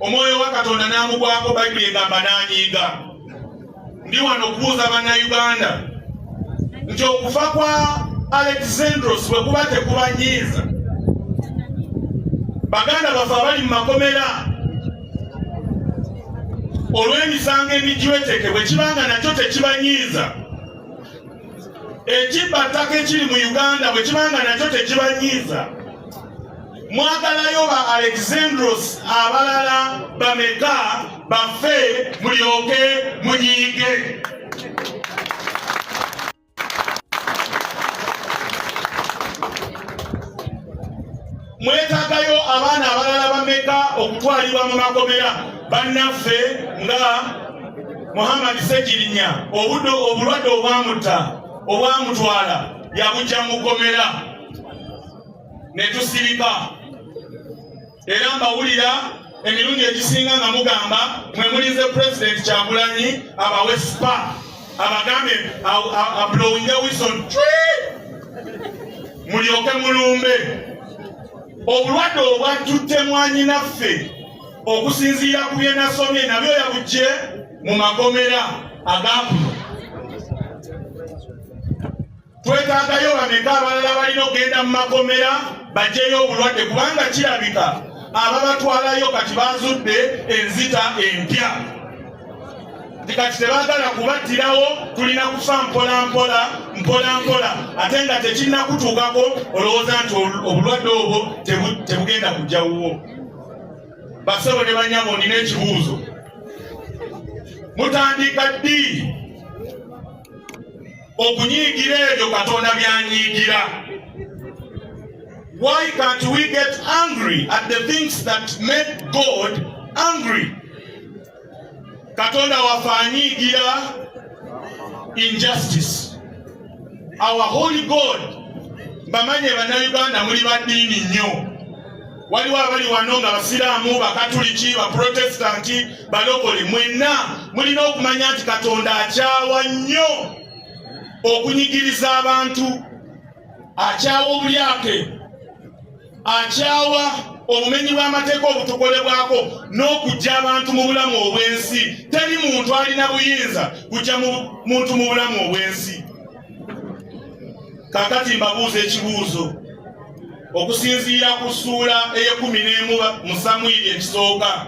omwoyo wa Katonda n'amugwako, Bayibuli egamba n'anyiiga. Ndi wano okubuuza bannayuganda nti okufa kwa Alexandros bwe kuba tekubanyiiza, baganda baffe abali mu makomera olw'emisango emijweteke bwe kibanga nakyo tekibanyiiza, ekibbattaka ekiri mu Uganda bwe kibanga nakyo tekibanyiiza, mwagalayo ba Alexandros abalala bameka baffe mulyoke munyiige. Mwetaagayo abaana abalala bameka okutwalibwa mu makomera bannaffe nga Muhammad Sejirinya, obulwadde obwamutwala yabujja mu komera ne tusirika. Era mbawulira emirundi egisinga nga mugamba mwe mulize President Kyagulanyi abawe spa abagambe ablowinga Wilson mulyoke mulumbe. Obulwadde obwatutte mwanyinaffe okusinziira ku bye nasomye nabyo yabujje mu makomera agakuno. Twetaagayo bameka abalala balina okugenda mu makomera bajjeyo obulwadde, kubanga kirabika ababatwalayo kati bazudde enzita empya. Kati tebaagala kubattirawo, tulina kufa mpola mpola, ate nga tekinnakutuukako olowooza nti obulwadde obwo tebugenda kujja wuwo. Bassebo ne banyabo, nina ekibuuzo. Mutandika ddi okunyiigira ebyo Katonda byanyiigira? Why can't we get angry at the things that made God angry? Katonda waffe anyiigira injustice. Our holy God, bamanye bannayuganda muli baddiini nnyo. Waliwo abali wano nga Basiraamu, Bakatuliki, Baprotestanti, Balokole, mwenna mulina okumanya nti Katonda akyawa nnyo okunyigiriza abantu, akyawa obulyake, akyawa obumenyi bw'amateeka obutukolebwako n'okujja abantu mu bulamu obw'ensi. Teri muntu alina buyinza kujja muntu mu bulamu obw'ensi. Kakati mbabuuza ekibuuzo okusinziira ku ssuula ey'11 mu Samwiri ekisooka.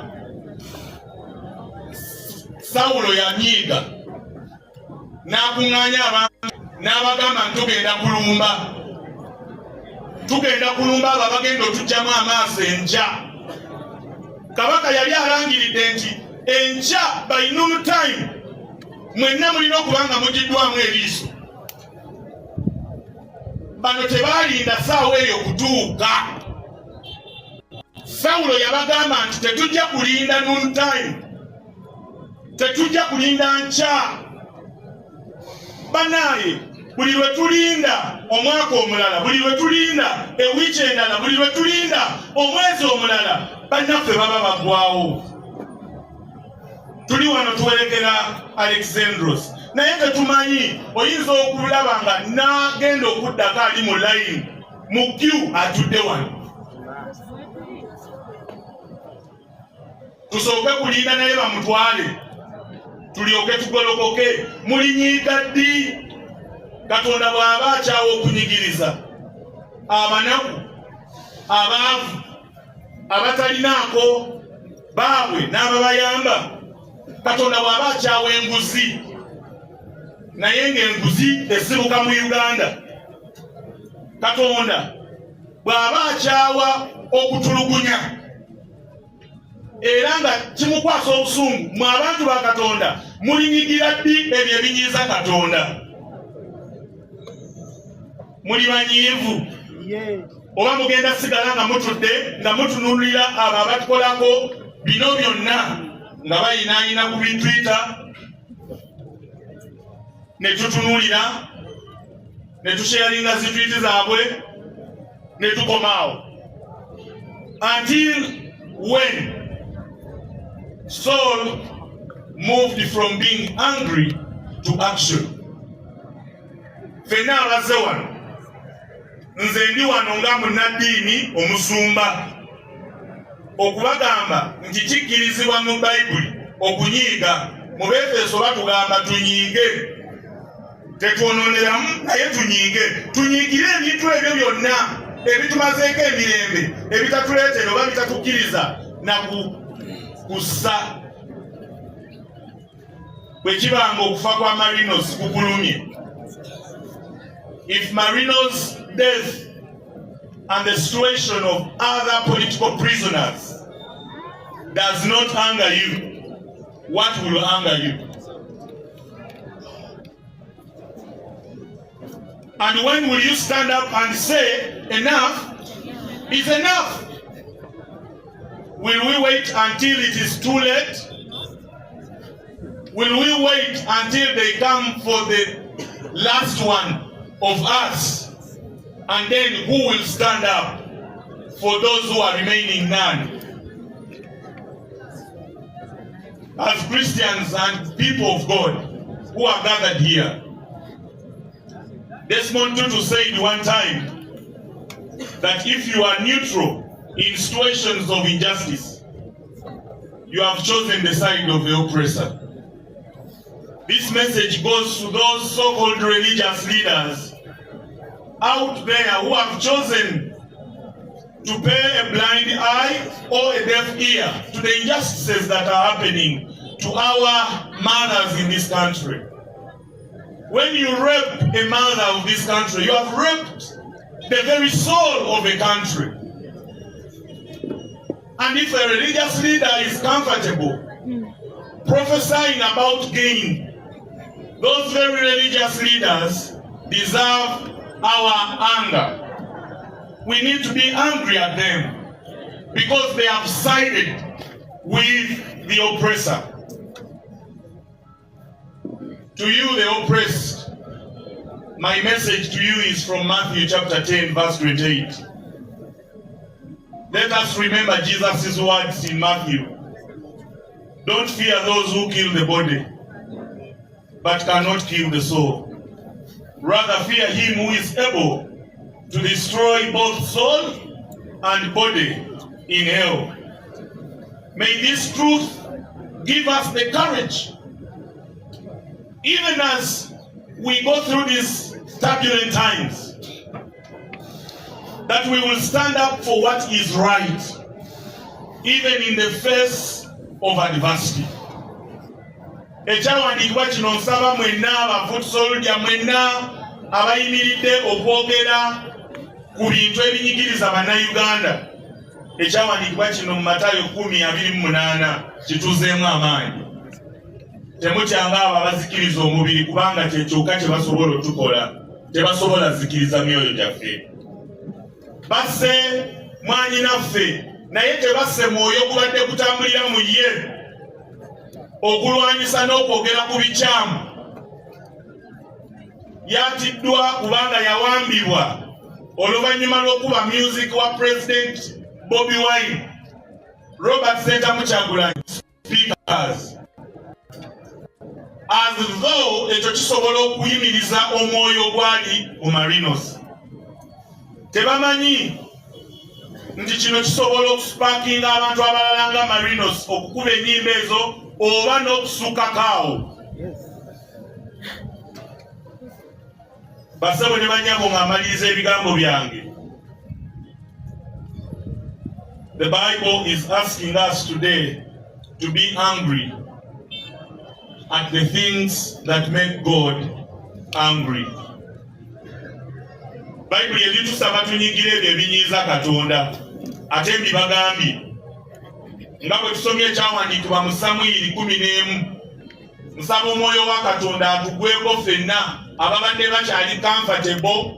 Sawulo yanyiiga n'akuŋŋaanya abantu n'abagamba nti tugenda kulumba abo abagenda otujjamu amaaso enkya. Kabaka yali alangiridde nti enkya by noon time mwenna mulina okuba nga mugiddwamu eriiso. Bano tebaalinda ssaawa eyo kutuuka. Sawulo yabagamba nti tetujja kulinda noon time, tetujja kulinda nkya. Bannaaye, buli lwe tulinda omwaka omulala, buli lwe tulinda ewiiki endala, buli lwe tulinda omwezi omulala, bannaffe baba baggwawo. Tuli wano tuwerekera Alexandros, naye tetumanyi oyinza okulaba nga n'agenda okuddako ali mu layini mu queue atudde wano. Tusooke kulinda naye bamutwale tulyoke tugolokoke. Mulinyiiga ddi? Katonda bw'aba akyawa okunyigiriza abanaku, abaavu, abatalinaako baabwe n'ababayamba. Katonda bw'aba akyawa enguzi, naye ng'enguzi esibuka mu Uganda. Katonda bw'aba akyawa okutulugunya era nga kimukwasa obusungu, mwe abantu ba Katonda mulinyigira ddi ebyo ebinyiiza Katonda? Muli banyiivu oba mugenda sigala nga mutudde nga mutunulira abo abatukolako bino byonna nga bayinaayina ku bitwita ne tutunulira ne tusharinga zitwiti zaabwe ne tukomaawo? Until when Saul moved from being angry to action. Fena abazze wano, nze ndi wano nga munnaddiini omusumba. okubagamba nti kikkirizibwa mu Bayibuli okunyiiga. Mu Befeso batugamba tunyiige, tetwononeramu naye tunyiige. Tunyiigire ebintu ebyo byonna ebitumazeeko emirembe, ebitatuleetera oba bitatukkiriza na kussa. Bwe kibanga okufa kwa Marinos kukulumye, if Marinos' death and the situation of other political prisoners does not anger you, what will anger you? And when will you stand up and say, enough is enough? Will we wait until it is too late? Will we wait until they come for the last one of us? And then who will stand up for those who are remaining none? As Christians and people of God who are gathered here, Desmond Tutu said one time that if you are neutral in situations of injustice, you have chosen the side of the oppressor. This message goes to those so-called religious leaders out there who have chosen to pay a blind eye or a deaf ear to the injustices that are happening to our mothers in this country. When you rape a mother of this country, you have raped the very soul of a country. And if a religious leader is comfortable prophesying about gain, those very religious leaders deserve our anger. We need to be angry at them because they have sided with the oppressor. To you, the oppressed, my message to you is from Matthew chapter 10, verse 28. Let us remember Jesus' words in Matthew. Don't fear those who kill the body, but cannot kill the soul. Rather fear him who is able to destroy both soul and body in hell. May this truth give us the courage, even as we go through these turbulent times, that we will stand up for what is right, even in the face of adversity. Ekyawandiikibwa kino nsaba mwenna abafuusolja mwenna abayimiridde okwogera ku bintu ebinyigiriza bannayuganda. Ekyawandiikibwa kino mu Matayo 10:28 kituzeemu amaanyi. Temutyanga abo abazikiriza omubiri kubanga kye kyokka kye basobola otukola, tebasobola zikiriza myoyo gyaffe. Basse mwanyinaffe naye tebasse mwoyo gubadde kutambulira mu ye okulwanyisa n'okwogera ku bikyamu. Yatiddwa kubanga yawambibwa oluvannyuma lw'okuba music wa President Bobi Wine, Robert Sentamu Kyagulanyi speakers, as though ekyo kisobola okuyimiriza omwoyo gwali mu Marinos. Tebamanyi nti kino kisobola okuspakinga abantu abalala nga Marinos okukuba ennyimba ezo oba n'okusukkakaawo. Basabo ne banyabo ng'amaliriza ebigambo byange. The Bible is asking us today to be angry at the things that make God angry. Bible yebitusaba tunyigire ebyo ebinyiiza Katonda, ate mbibagambye nga bwe tusomye ekyawandiikibwa mu Samwiri 11. Nsaba omwoyo wa Katonda atugweko ffenna ababadde bakyali comfortable